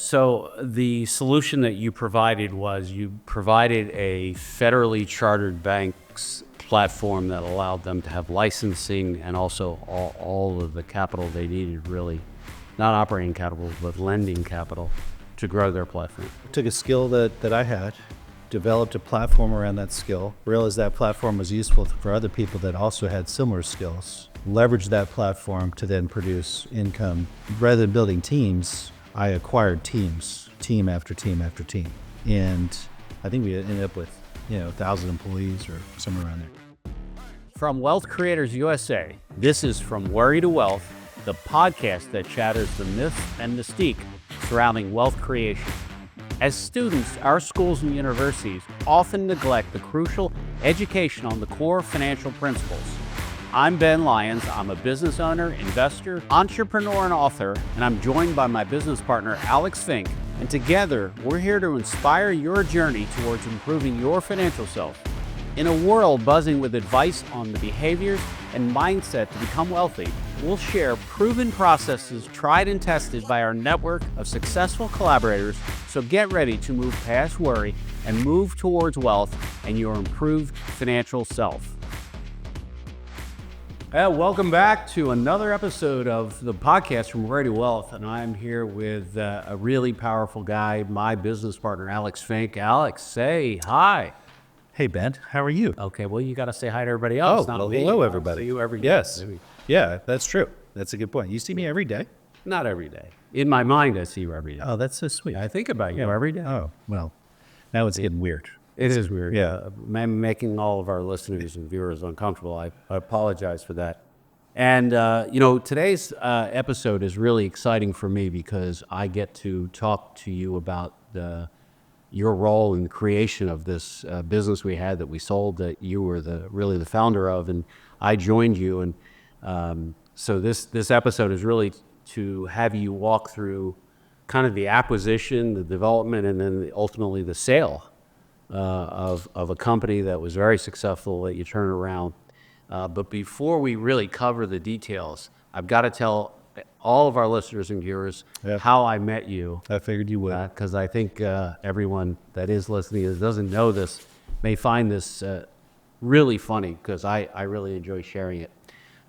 So the solution that you provided was you provided a federally chartered bank's platform that allowed them to have licensing and also all of the capital they needed, really, not operating capital, but lending capital to grow their platform. Took a skill that I had, developed a platform around that skill, realized that platform was useful for other people that also had similar skills, leveraged that platform to then produce income. Rather than building teams, I acquired teams, team after team after team. And I think we ended up with, 1,000 employees or somewhere around there. From Wealth Creators USA, this is From Worry to Wealth, the podcast that shatters the myths and mystique surrounding wealth creation. As students, our schools and universities often neglect the crucial education on the core financial principles. I'm Ben Lyons. I'm a business owner, investor, entrepreneur, and author, and I'm joined by my business partner, Alex Fink. And together, we're here to inspire your journey towards improving your financial self. In a world buzzing with advice on the behaviors and mindset to become wealthy, we'll share proven processes tried and tested by our network of successful collaborators. So get ready to move past worry and move towards wealth and your improved financial self. Welcome back to another episode of the podcast From Worry to Wealth, and I'm here with a really powerful guy, my business partner, Alex Fink. Alex, say hi. Hey, Ben, how are you? Okay, well, you got to say hi to everybody else. Well, hello, everybody. I see you every day. Yes. Yeah, that's true. That's a good point. You see me every day? Not every day. In my mind, I see you every day. Oh, that's so sweet. I think about you every day. Oh, well, now it's getting weird. It is weird. Yeah. I'm making all of our listeners and viewers uncomfortable. I apologize for that. And, today's episode is really exciting for me because I get to talk to you about your role in the creation of this business we had that we sold, that you were really the founder of, and I joined you. And so this episode is really to have you walk through kind of the acquisition, the development, and then ultimately the sale of a company that was very successful that you turned around. But before we really cover the details, I've got to tell all of our listeners and viewers how I met you. I figured you would. Because I think everyone that is listening that doesn't know this may find this really funny because I really enjoy sharing it.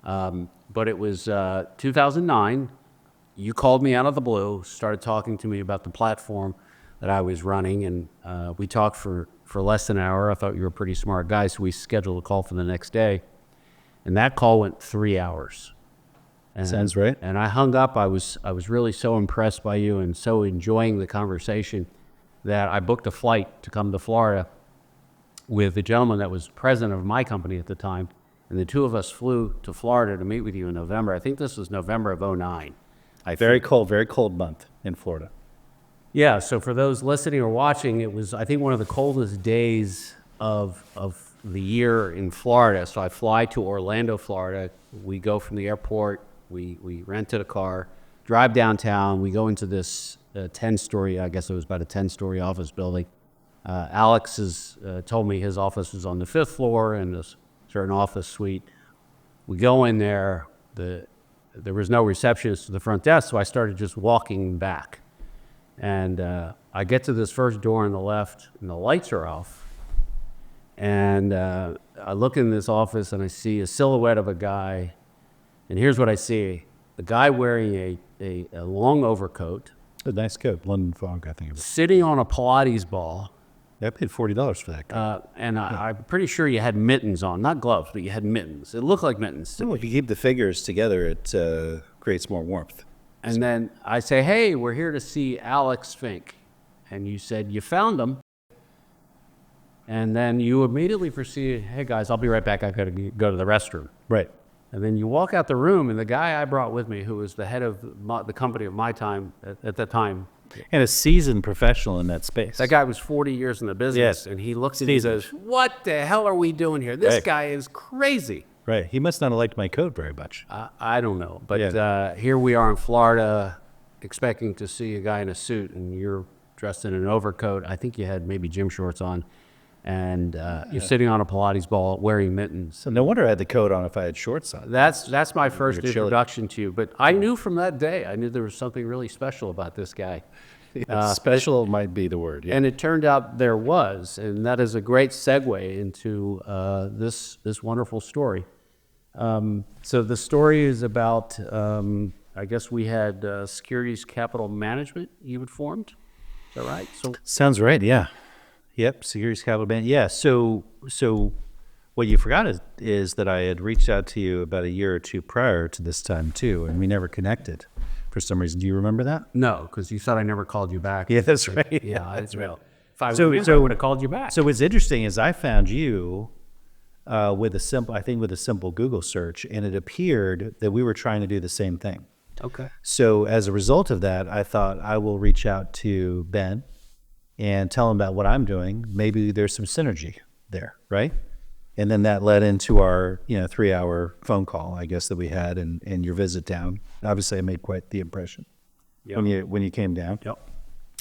But it was 2009. You called me out of the blue, started talking to me about the platform that I was running, and we talked for less than an hour. I thought you were a pretty smart guy, so we scheduled a call for the next day. And that call went 3 hours. Sounds right. And I hung up. I was really so impressed by you and so enjoying the conversation that I booked a flight to come to Florida with the gentleman that was president of my company at the time. And the two of us flew to Florida to meet with you in November. I think this was November of 2009. Very cold month in Florida. Yeah, so for those listening or watching, it was, I think, one of the coldest days of the year in Florida. So I fly to Orlando, Florida. We go from the airport, we rented a car, drive downtown. We go into this 10-story, I guess it was about a 10-story office building. Alex has told me his office was on the 5th floor in this certain office suite. We go in there. There was no receptionist at the front desk, so I started just walking back. And I get to this first door on the left, and the lights are off. And I look in this office, and I see a silhouette of a guy. And here's what I see. The guy wearing a long overcoat. A nice coat, London Fog, I think it was. Sitting on a Pilates ball. I paid $40 for that coat. And I'm pretty sure you had mittens on. Not gloves, but you had mittens. It looked like mittens. If you keep the figures together, it creates more warmth. And then I say, hey, we're here to see Alex Fink. And you said, you found him. And then you immediately proceeded, hey, guys, I'll be right back. I've got to go to the restroom. Right. And then you walk out the room, and the guy I brought with me, who was the head of the company of my time at that time. And a seasoned professional in that space. That guy was 40 years in the business. Yes. And he looks at me and says, what the hell are we doing here? This guy is crazy. Right. He must not have liked my coat very much. I don't know. But here we are in Florida expecting to see a guy in a suit, and you're dressed in an overcoat. I think you had maybe gym shorts on. And you're sitting on a Pilates ball wearing mittens. So no wonder I had the coat on if I had shorts on. That's my first introduction to you. But I knew from that day, I knew there was something really special about this guy. Special might be the word. Yeah. And it turned out there was, and that is a great segue into this wonderful story. So the story is about, I guess we had Securities Capital Management you had formed. Is that right? So Sounds right. Yeah. Yep. Securities Capital Bank. Yeah. So what you forgot is that I had reached out to you about a year or two prior to this time too, and we never connected for some reason. Do you remember that? no, because you said I never called you back. Yeah, that's right. Yeah, that's real. If I So- would so- have called you back. So what's interesting is I found you with a simple Google search, and it appeared that we were trying to do the same thing. Okay. So as a result of that, I thought I will reach out to Ben and tell him about what I'm doing. Maybe there's some synergy there, right? And then that led into our 3-hour phone call, I guess, that we had, and your visit down. Obviously, I made quite the impression when you came down. Yep.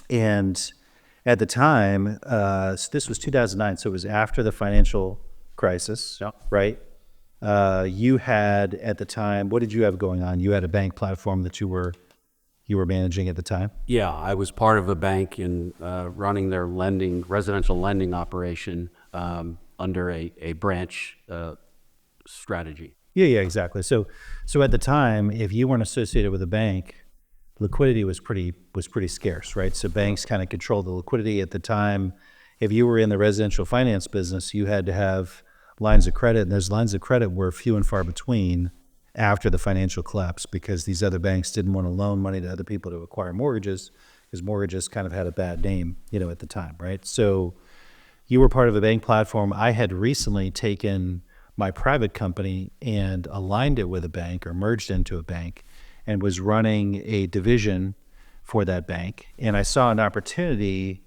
And at the time, so this was 2009, so it was after the financial crisis, Yep. right? You had at the time, what did you have going on? You had a bank platform that you were managing at the time. Yeah, I was part of a bank in running their residential lending operation under a branch strategy. Yeah, exactly. So at the time, if you weren't associated with a bank, liquidity was pretty scarce, right? So banks kind of controlled the liquidity at the time. If you were in the residential finance business, you had to have lines of credit, and those lines of credit were few and far between after the financial collapse because these other banks didn't want to loan money to other people to acquire mortgages because mortgages kind of had a bad name, at the time, right? So you were part of a bank platform. I had recently taken my private company and aligned it with a bank or merged into a bank and was running a division for that bank. And I saw an opportunity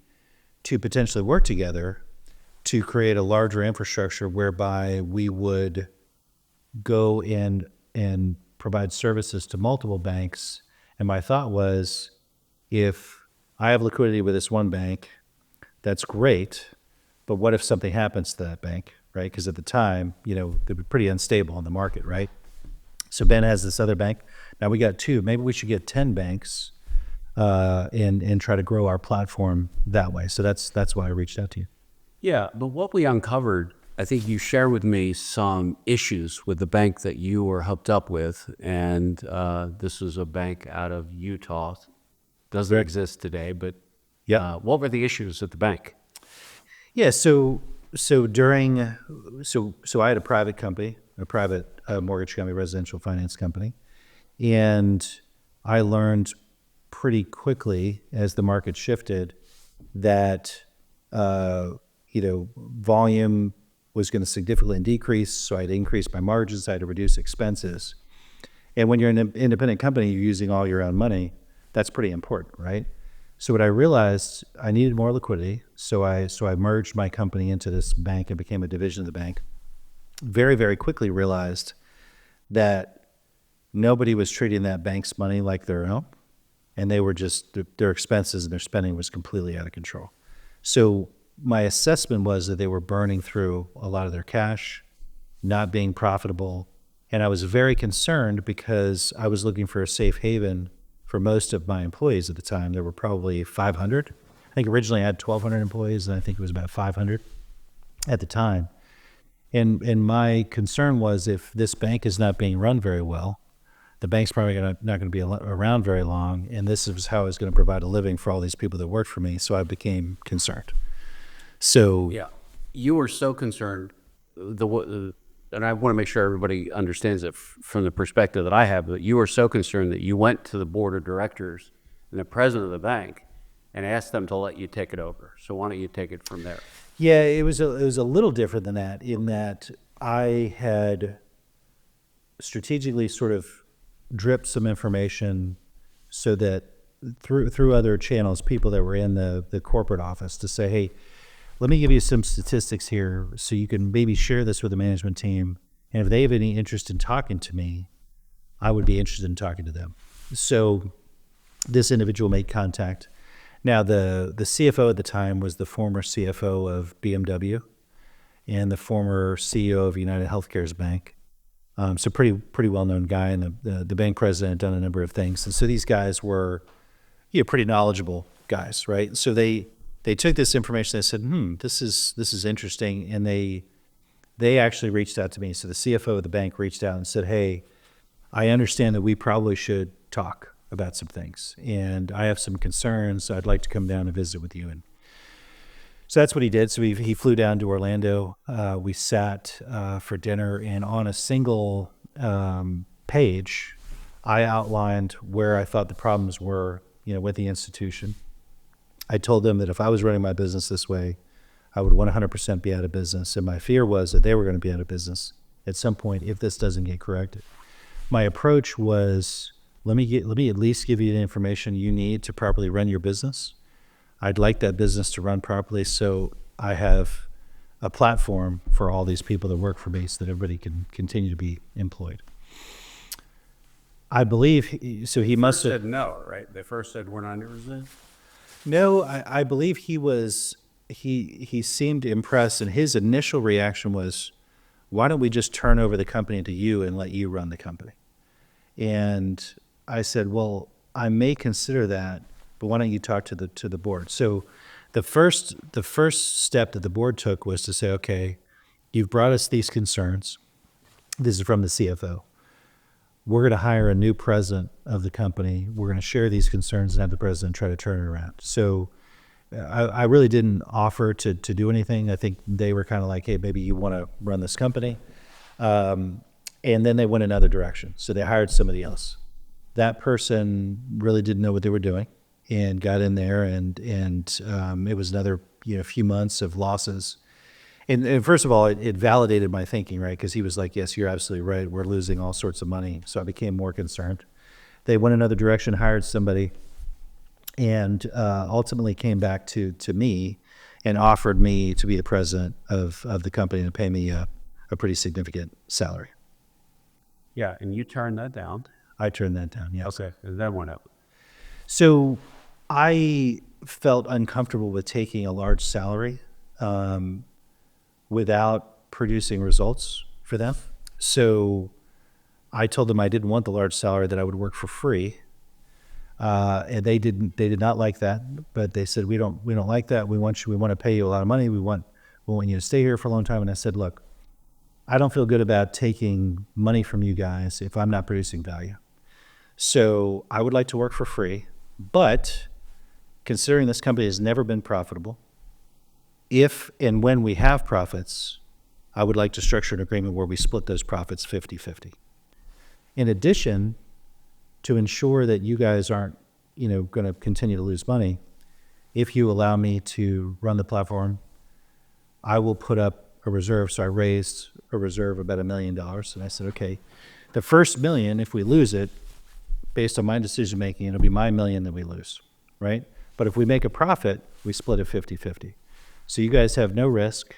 to potentially work together to create a larger infrastructure whereby we would go in and provide services to multiple banks. And my thought was, if I have liquidity with this one bank, that's great. But what if something happens to that bank, right? Because at the time, they were pretty unstable in the market, right? So Ben has this other bank. Now we got 2. Maybe we should get 10 banks and try to grow our platform that way. So that's why I reached out to you. Yeah, but what we uncovered, I think you shared with me some issues with the bank that you were hooked up with, and this is a bank out of Utah. Doesn't exist today, but what were the issues at the bank? Yeah, so I had a private company, a private mortgage company, residential finance company, and I learned pretty quickly as the market shifted that volume was going to significantly decrease, so I had to increase my margins, I had to reduce expenses. And when you're an independent company, you're using all your own money, that's pretty important, right? So what I realized, I needed more liquidity, so I merged my company into this bank and became a division of the bank. Very, very quickly realized that nobody was treating that bank's money like their own, and they were just, their expenses and their spending was completely out of control. So my assessment was that they were burning through a lot of their cash, not being profitable, and I was very concerned because I was looking for a safe haven for most of my employees at the time. There were probably 500. I think originally I had 1,200 employees, and I think it was about 500 at the time. And my concern was, if this bank is not being run very well, the bank's probably not going to be around very long, and this is how I was going to provide a living for all these people that worked for me, so I became concerned. So Yeah, you were so concerned, and I want to make sure everybody understands it from the perspective that I have, but you were so concerned that you went to the board of directors and the president of the bank and asked them to let you take it over. So why don't you take it from there? yeah, it was a little different than that, in that I had strategically sort of dripped some information so that through other channels, people that were in the corporate office, to say, hey, let me give you some statistics here so you can maybe share this with the management team. And if they have any interest in talking to me, I would be interested in talking to them. So this individual made contact. Now, the CFO at the time was the former CFO of BMW and the former CEO of United Healthcare's bank. So pretty well-known guy, and the bank president had done a number of things. And so these guys were pretty knowledgeable guys, right? So they took this information. They said, this is interesting, and they actually reached out to me. So the CFO of the bank reached out and said, hey, I understand that we probably should talk about some things, and I have some concerns. So I'd like to come down and visit with you. And so that's what he did. So he flew down to Orlando. We sat for dinner, and on a single page, I outlined where I thought the problems were, with the institution. I told them that if I was running my business this way, I would 100% be out of business. And my fear was that they were going to be out of business at some point if this doesn't get corrected. My approach was, let me at least give you the information you need to properly run your business. I'd like that business to run properly, so I have a platform for all these people that work for me so that everybody can continue to be employed. I believe, he must have said no, right? They first said we're not interested. No, I believe he seemed impressed, and his initial reaction was, why don't we just turn over the company to you and let you run the company? And I said, well, I may consider that, but why don't you talk to the board? So the first step that the board took was to say, okay, you've brought us these concerns. This is from the CFO. We're going to hire a new president of the company. We're going to share these concerns and have the president try to turn it around. So I really didn't offer to do anything. I think they were kind of like, hey, maybe you want to run this company. And then they went another direction. So they hired somebody else. That person really didn't know what they were doing and got in there, and it was another few months of losses. And first of all, it validated my thinking, right? Because he was like, yes, you're absolutely right. We're losing all sorts of money. So I became more concerned. They went another direction, hired somebody, and ultimately came back to me and offered me to be the president of the company and pay me a pretty significant salary. Yeah, and you turned that down. I turned that down, yes. Okay, and then what happened? So I felt uncomfortable with taking a large salary without producing results for them. So I told them I didn't want the large salary, that I would work for free. And they did not like that, but they said, we don't like that. We want to pay you a lot of money. We want you to stay here for a long time. And I said, look, I don't feel good about taking money from you guys if I'm not producing value. So I would like to work for free, but considering this company has never been profitable, if and when we have profits, I would like to structure an agreement where we split those profits 50-50. In addition, to ensure that you guys aren't, going to continue to lose money, if you allow me to run the platform, I will put up a reserve. So I raised a reserve about $1 million, and I said, okay, the first $1 million, if we lose it, based on my decision making, it'll be my $1 million that we lose, right? But if we make a profit, we split it 50-50. So you guys have no risk.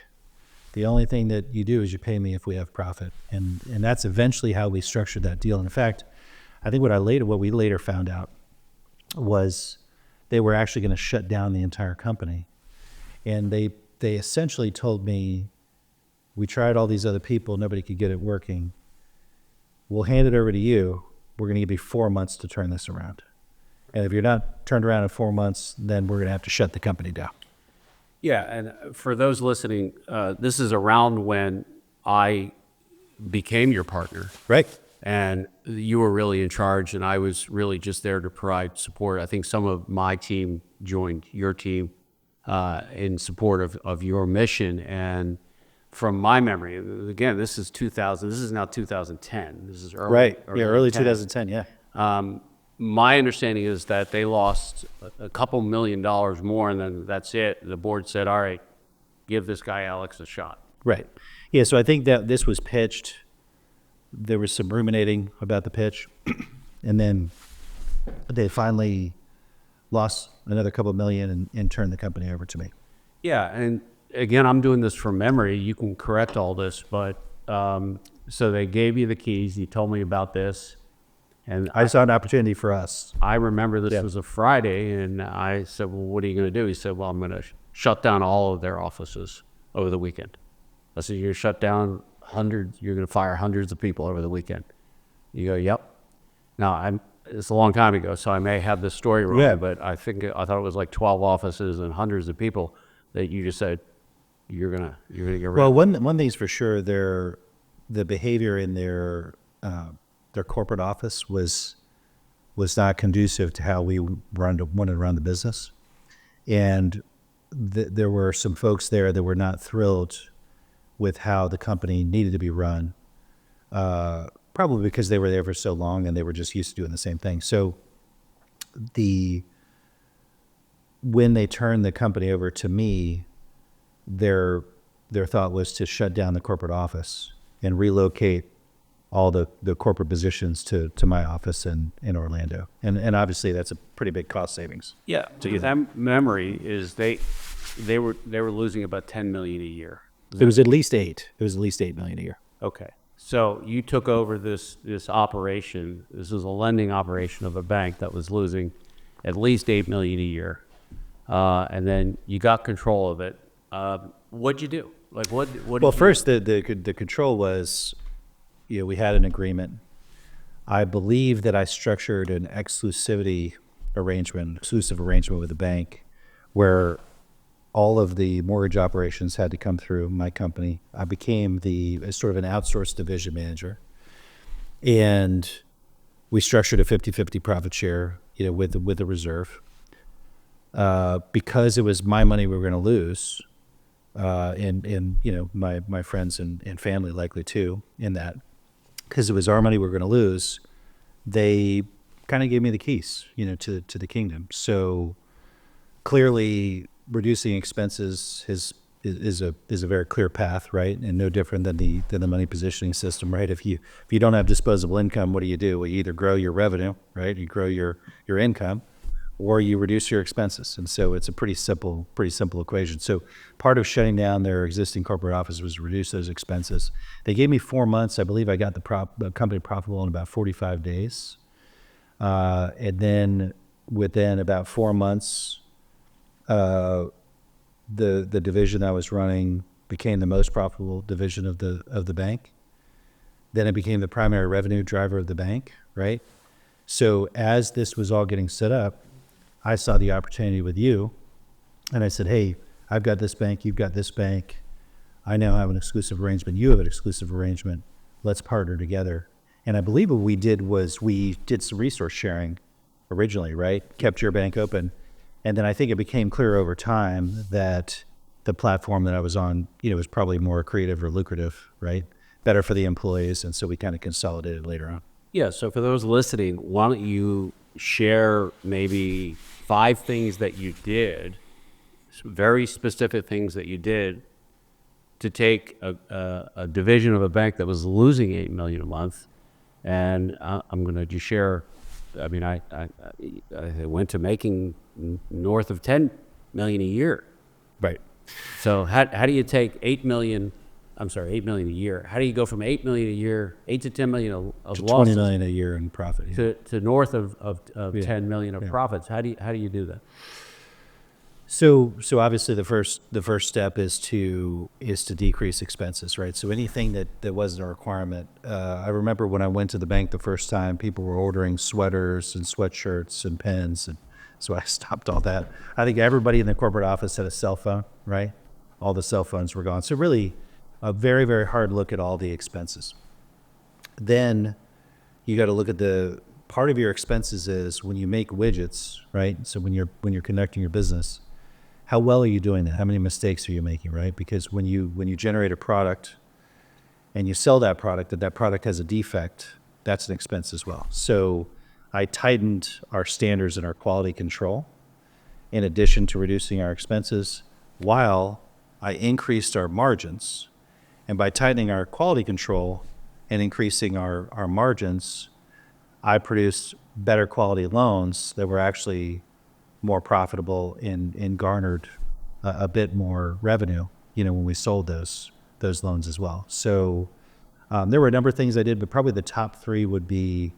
The only thing that you do is you pay me if we have profit. And that's eventually how we structured that deal. In fact, I think what we later found out was they were actually going to shut down the entire company. And they essentially told me, we tried all these other people, nobody could get it working. We'll hand it over to you. We're going to give you 4 months to turn this around. And if you're not turned around in 4 months, then we're going to have to shut the company down. Yeah, and for those listening, this is around when I became your partner. Right. And you were really in charge, and I was really just there to provide support. I think some of my team joined your team in support of your mission. And from my memory, again, this is 2000. This is now 2010. This is early. Right. Early 2010. Yeah. My understanding is that they lost a couple $1 million more, and then that's it. The board said, all right, give this guy Alex a shot. Right. Yeah, so I think that this was pitched. There was some ruminating about the pitch, and then they finally lost another couple million and turned the company over to me. Yeah, and again, I'm doing this from memory. You can correct all this, but so they gave you the keys. You told me about this. And I saw an opportunity for us. I remember this was a Friday, and I said, well, what are you going to do? He said, well, I'm going to shut down all of their offices over the weekend. I said, you're going to shut down you're going to fire hundreds of people over the weekend. You go, yep. Now, it's a long time ago, so I may have this story wrong, Yeah. but I thought it was like 12 offices and hundreds of people that you just said you're gonna get rid Well, of. one thing's for sure, the behavior in their corporate office was not conducive to how we wanted to run the business, and there were some folks there that were not thrilled with how the company needed to be run, probably because they were there for so long and they were just used to doing the same thing. So when they turned the company over to me, their thought was to shut down the corporate office and relocate all the corporate positions to my office in Orlando. And obviously that's a pretty big cost savings. Yeah, that memory is they were losing about 10 million a year. It was at least eight. It was at least $8 million a year. Okay. So you took over this operation. This was a lending operation of a bank that was losing at least $8 million a year. And then you got control of it. What'd you do? Like what Well, first the control was, we had an agreement. I believe that I structured an exclusive arrangement with the bank where all of the mortgage operations had to come through my company. I became sort of an outsourced division manager, and we structured a 50-50 profit share, with the reserve. Because it was my money we were going to lose, and my friends and family likely too, in that, because it was our money we were going to lose, they kind of gave me the keys, to the kingdom. So clearly, reducing expenses is a very clear path, right? And no different than the money positioning system, right? If you don't have disposable income, what do? Well, you either grow your revenue, right? You grow your income, or you reduce your expenses. And so it's a pretty simple equation. So part of shutting down their existing corporate office was to reduce those expenses. They gave me 4 months. I believe I got the company profitable in about 45 days. And then within about 4 months, the division I was running became the most profitable division of the bank. Then it became the primary revenue driver of the bank, right? So as this was all getting set up, I saw the opportunity with you, and I said, hey, I've got this bank, you've got this bank. I now have an exclusive arrangement, you have an exclusive arrangement. Let's partner together. And I believe what we did was we did some resource sharing originally, right? Kept your bank open. And then I think it became clear over time that the platform that I was on, was probably more creative or lucrative, right? Better for the employees. And so we kind of consolidated later on. Yeah, so for those listening, why don't you share maybe 5 things that you did, some very specific things that you did to take a division of a bank that was losing $8 million a month, and I'm going to just share. I mean, I went to making north of 10 million a year. Right. So how do you take 8 million? I'm sorry, 8 million a year. How do you go from 8 million a year, 8 to 10 million of To losses, 20 million a year in profit. Yeah. to north of Yeah. 10 million of Yeah. profits? How do you do that? So obviously the first step is to decrease expenses, right? So anything that wasn't a requirement. I remember when I went to the bank the first time, people were ordering sweaters and sweatshirts and pens, and so I stopped all that. I think everybody in the corporate office had a cell phone, right? All the cell phones were gone. So really, a very, very hard look at all the expenses. Then you got to look at the part of your expenses is when you make widgets, right? So when you're conducting your business, how well are you doing that? How many mistakes are you making, right? Because when you generate a product and you sell that product, that product has a defect, that's an expense as well. So I tightened our standards and our quality control in addition to reducing our expenses, while I increased our margins. And by tightening our quality control and increasing our margins, I produced better quality loans that were actually more profitable and garnered a bit more revenue, when we sold those loans as well. So there were a number of things I did, but probably the top 3 would be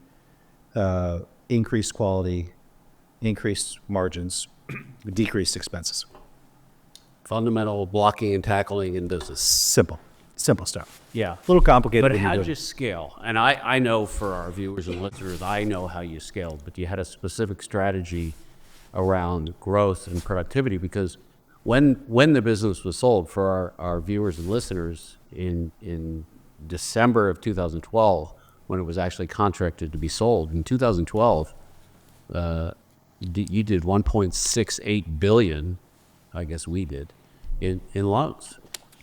increased quality, increased margins, decreased expenses. Fundamental blocking and tackling in business. Simple. Simple stuff. Yeah. A little complicated. But when you how do did it. you scale? And I know for our viewers and listeners, I know how you scaled, but you had a specific strategy around growth and productivity, because when the business was sold, for our viewers and listeners, in December of 2012, when it was actually contracted to be sold, in 2012, you did 1.68 billion, I guess we did, in loans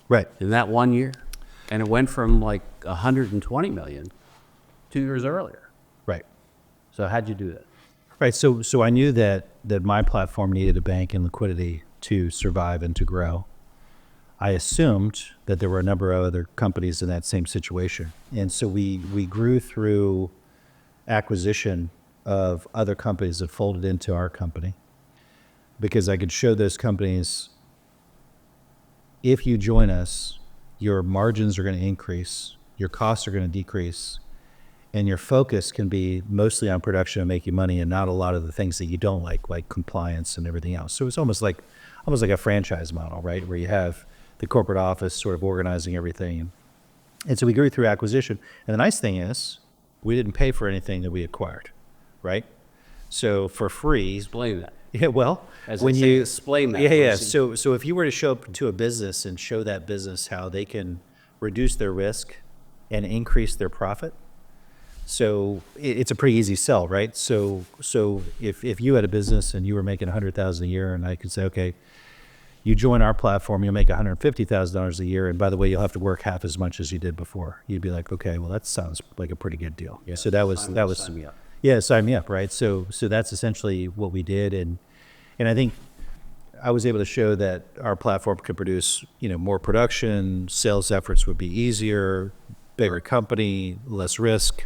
Right. in that 1 year. And it went from like 120 million 2 years earlier. Right. So how'd you do that? Right. So I knew that my platform needed a bank and liquidity to survive and to grow. I assumed that there were a number of other companies in that same situation. And so we grew through acquisition of other companies that folded into our company, because I could show those companies, if you join us, your margins are going to increase, your costs are going to decrease, and your focus can be mostly on production and making money, and not a lot of the things that you don't like compliance and everything else. So it's almost like a franchise model, right? Where you have the corporate office sort of organizing everything. And so we grew through acquisition. And the nice thing is, we didn't pay for anything that we acquired, right? So for free. Explain that. Yeah, well, As when I say, you explain that. yeah. So if you were to show up to a business and show that business how they can reduce their risk and increase their profit, so it's a pretty easy sell, right? So if you had a business and you were making $100,000 a year, and I could say, okay, you join our platform, you'll make $150,000 a year, and by the way, you'll have to work half as much as you did before. You'd be like, okay, well, that sounds like a pretty good deal. Yeah. So that was Sign me up. Yeah, sign me up, right? So that's essentially what we did, and I think I was able to show that our platform could produce, more production, sales efforts would be easier, bigger company, less risk.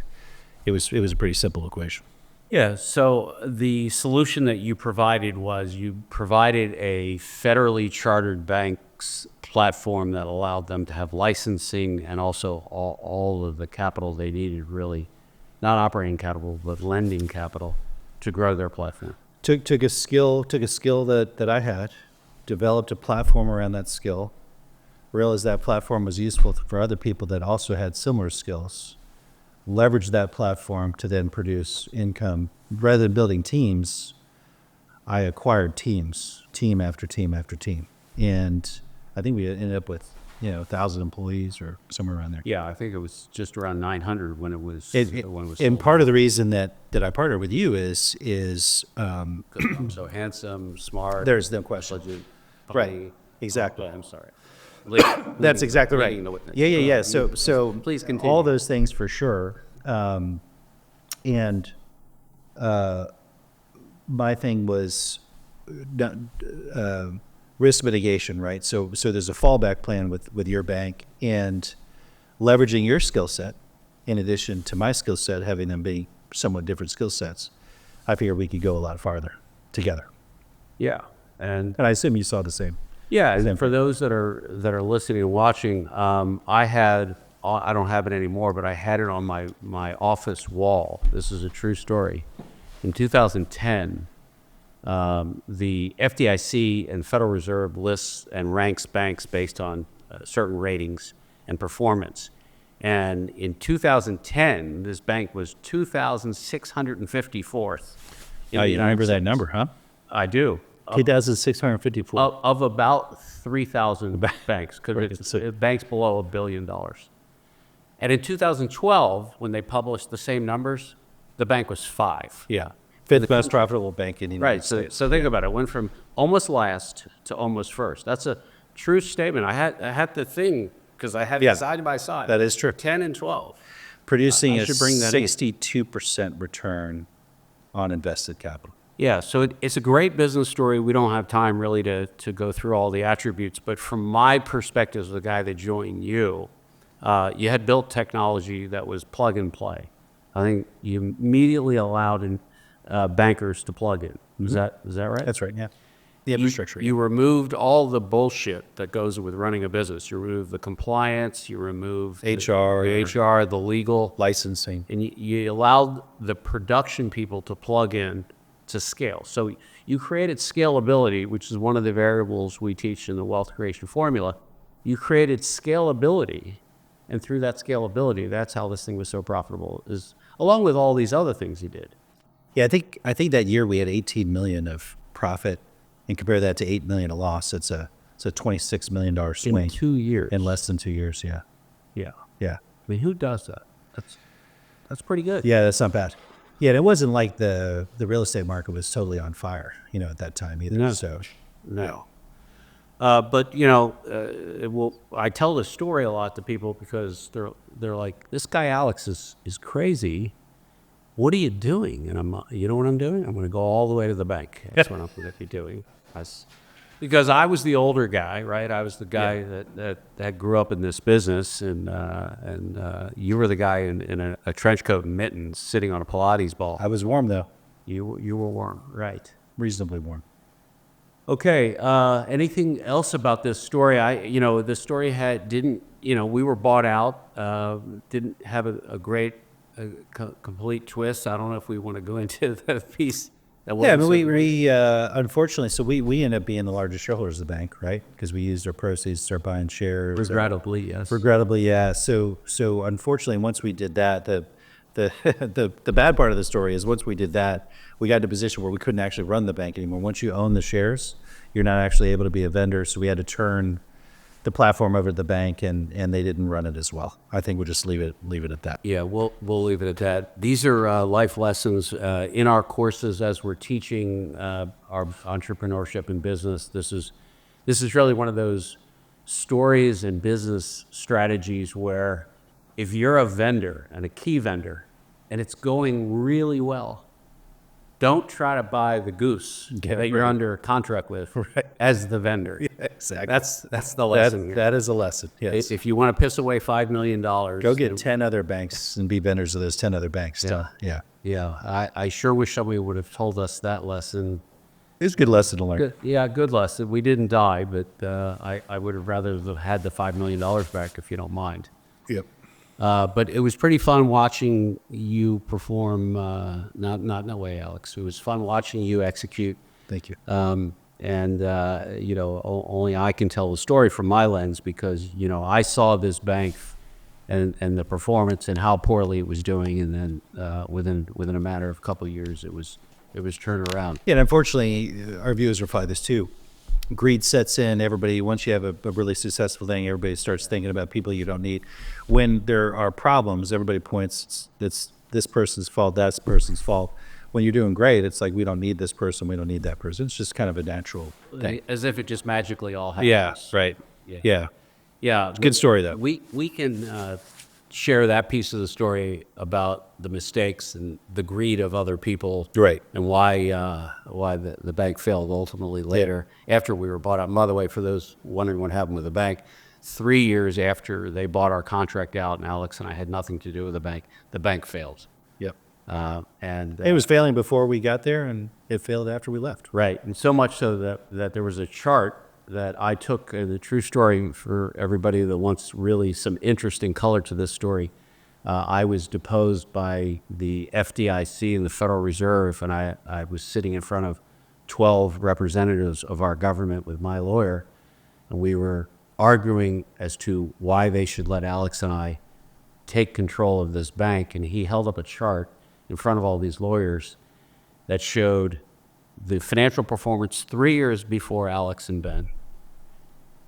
It was a pretty simple equation. Yeah, so the solution that you provided was you provided a federally chartered bank's platform that allowed them to have licensing and also all of the capital they needed, really, not operating capital, but lending capital, to grow their platform. Took a skill that I had, developed a platform around that skill, realized that platform was useful for other people that also had similar skills, leveraged that platform to then produce income. Rather than building teams, I acquired teams, team after team after team. And I think we ended up with, 1,000 employees or somewhere around there. Yeah, I think it was just around 900 when it was And sold. part of the reason that I partnered with you is So handsome, smart. there's no question. Budget, Right, funny. exactly. I'm sorry. That's exactly right. Leading the witness. Yeah. So Please continue. all those things for sure. And my thing was risk mitigation, right? So there's a fallback plan with your bank, and leveraging your skill set in addition to my skill set, having them be somewhat different skill sets. I figured we could go a lot farther together. Yeah, and I assume you saw the same. yeah, and for those that are listening and watching, I don't have it anymore, but I had it on my office wall. This is a true story. In 2010, the FDIC and Federal Reserve lists and ranks banks based on certain ratings and performance. And in 2010, this bank was 2,654th. Oh, you remember that number, huh? I do. 2,654. Of about 3,000 banks, because banks below $1 billion. And in 2012, when they published the same numbers, the bank was 5. Yeah. Fifth most profitable bank in the United Right. States. So think about it. It went from almost last to almost first. That's a true statement. I had the thing because I had it side by side. That is true. 10 and 12. Producing I a should bring that in. 62% return on invested capital. Yeah, so it's a great business story. We don't have time really to go through all the attributes, but from my perspective as the guy that joined you, you had built technology that was plug and play. I think you immediately allowed bankers to plug in. Is that right? That's right, yeah. The infrastructure. You removed all the bullshit that goes with running a business. You removed the compliance, you removed HR. the legal, Licensing. and you allowed the production people to plug in to scale. So you created scalability, which is one of the variables we teach in the wealth creation formula. you created scalability. And through that scalability, that's how this thing was so profitable, is along with all these other things he did. Yeah, I think that year we had 18 million of profit, and compare that to 8 million of loss. It's a $26 million swing In 2 years. in less than 2 years. Yeah, Yeah. yeah, I mean, who does that? That's pretty good. yeah. That's not bad. Yeah, and it wasn't like the real estate market was totally on fire, at that time either. No. So No. But I tell this story a lot to people because they're like, this guy Alex is crazy. What are you doing? And you know what I'm doing? I'm going to go all the way to the bank. That's what I'm going to be doing. Because I was the older guy, right? I was the guy that grew up in this business, and you were the guy in a trench coat and mittens sitting on a Pilates ball. I was warm though, You were warm, right? reasonably warm. Okay. Anything else about this story? The story we were bought out. Didn't have a great, complete twist. I don't know if we want to go into the piece. Yeah, but we unfortunately, so we ended up being the largest shareholders of the bank, right? Because we used our proceeds to start buying shares. Regrettably, yes. Regrettably, yeah. So unfortunately, once we did that, the bad part of the story is once we did that, we got to a position where we couldn't actually run the bank anymore. Once you own the shares, you're not actually able to be a vendor. So we had to turn the platform over to the bank, and they didn't run it as well. I think we'll just leave it at that. Yeah, we'll leave it at that. These are life lessons in our courses as we're teaching our entrepreneurship and business. This is really one of those stories and business strategies where if you're a vendor and a key vendor and it's going really well, don't try to buy the goose that you're under contract with as the vendor. Yeah, exactly. That's the lesson here. That is a lesson. Yes. If you want to piss away $5 million, Go get 10 other banks and be vendors of those 10 other banks. Yeah. Yeah. I sure wish somebody would have told us that lesson. It's a good lesson to learn. Good lesson. We didn't die, but I would have rather have had the $5 million back, if you don't mind. Yep. But it was pretty fun watching you perform. Not in a way, Alex. It was fun watching you execute. Thank you. Only I can tell the story from my lens because I saw this bank and the performance and how poorly it was doing, and then within a matter of a couple of years, it was turned around. Yeah, and unfortunately, our viewers reflect this too. Greed sets in. Everybody, once you have a really successful thing, everybody starts thinking about people you don't need. When there are problems, everybody points, it's this person's fault, that's person's fault. When you're doing great, it's like, we don't need this person, we don't need that person. It's just kind of a natural thing. As if it just magically all happens. Yeah, right. Yeah. Yeah. Good story, though. We can share that piece of the story about the mistakes and the greed of other people, Right. And why the bank failed ultimately later after we were bought out. By the way, for those wondering what happened with the bank, 3 years after they bought our contract out, and Alex and I had nothing to do with the bank failed. Yep. And It was failing before we got there, and it failed after we left. right, and so much so that there was a chart that I took, the true story for everybody that wants really some interesting color to this story. I was deposed by the FDIC and the Federal Reserve, and I was sitting in front of 12 representatives of our government with my lawyer, and we were arguing as to why they should let Alex and I take control of this bank. And he held up a chart in front of all these lawyers that showed the financial performance 3 years before Alex and Ben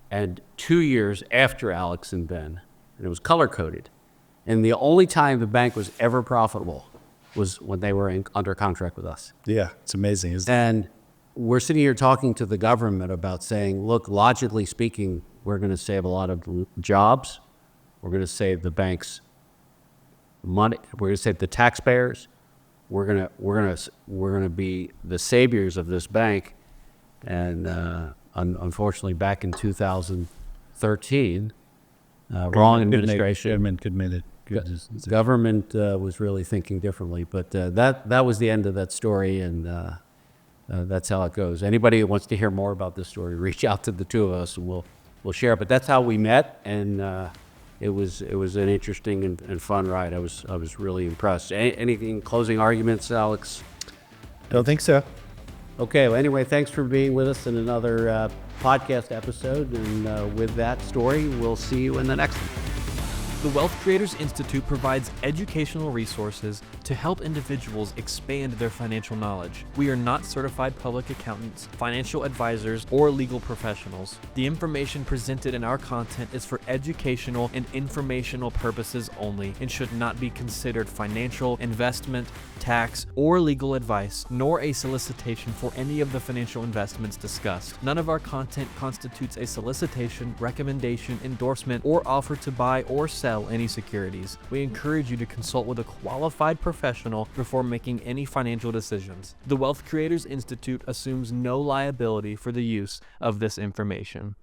and 2 years after Alex and Ben, and it was color-coded. And the only time the bank was ever profitable was when they were under contract with us. Yeah, it's amazing, isn't it? And we're sitting here talking to the government about saying, look, logically speaking, we're going to save a lot of jobs. We're going to save the bank's money. We're going to save the taxpayers. We're going to be the saviors of this bank. And unfortunately, back in 2013, wrong administration. Government committed. Government was really thinking differently. But that was the end of that story, and that's how it goes. Anybody who wants to hear more about this story, reach out to the two of us, and we'll share it. But that's how we met, and it was an interesting and fun ride. I was really impressed. Anything closing arguments, Alex? Don't think so. Okay, well, anyway, thanks for being with us in another podcast episode. And with that story, we'll see you in the next one. The Wealth Creators Institute provides educational resources to help individuals expand their financial knowledge. We are not certified public accountants, financial advisors, or legal professionals. The information presented in our content is for educational and informational purposes only and should not be considered financial, investment, tax, or legal advice, nor a solicitation for any of the financial investments discussed. None of our content constitutes a solicitation, recommendation, endorsement, or offer to buy or sell any securities. We encourage you to consult with a qualified professional before making any financial decisions. The Wealth Creators Institute assumes no liability for the use of this information.